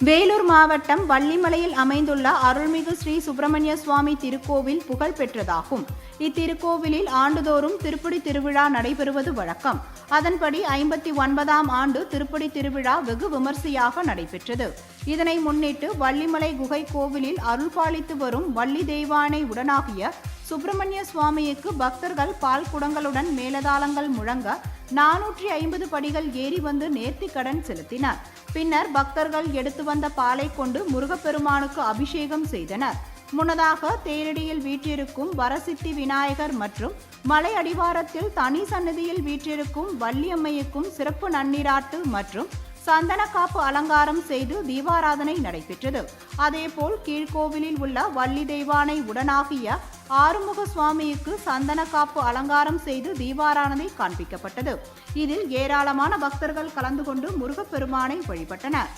வேலூர் மாவட்டம் வள்ளிமலையில் அமைந்துள்ள அருள்மிகு ஸ்ரீ சுப்பிரமணிய சுவாமி திருக்கோவில் புகழ் பெற்றதாகும். இத்திருக்கோவிலில் ஆண்டுதோறும் திருப்படி திருவிழா நடைபெறுவது வழக்கம். அதன்படி 59ஆம் ஆண்டு திருப்படி திருவிழா வெகு விமர்சையாக நடைபெற்றது. இதனை முன்னிட்டு வள்ளிமலை குகை கோவிலில் அருள்பாலித்து வரும் வள்ளி தெய்வானை உடனாகிய சுப்பிரமணிய சுவாமிக்கு பக்தர்கள் பால் குடங்களுடன் மேலதாளங்கள் முழங்க 450 படிகள் ஏறி வந்து நேர்த்திக் கடன் செலுத்தினர். பின்னர் பக்தர்கள் எடுத்து வந்த பாலை கொண்டு முருகப்பெருமானுக்கு அபிஷேகம் செய்தனர். முன்னதாக தேரடியில் வீற்றிருக்கும் வரசித்தி விநாயகர் மற்றும் மலை அடிவாரத்தில் தனி சன்னதியில் வீற்றிருக்கும் வள்ளியம்மைக்கும் சிறப்பு நன்னீராட்டு மற்றும் சந்தன காப்பு அலங்காரம் செய்து தீபாராதனை நடைபெற்றது. அதேபோல் கீழ்கோவிலில் உள்ள வள்ளி தெய்வானை உடனாகிய ஆறுமுக சுவாமிக்கு சந்தன காப்பு அலங்காரம் செய்து தீபாராதனை காண்பிக்கப்பட்டது. இதில் ஏராளமான பக்தர்கள் கலந்து கொண்டு முருகப்பெருமானை வழிபட்டனர்.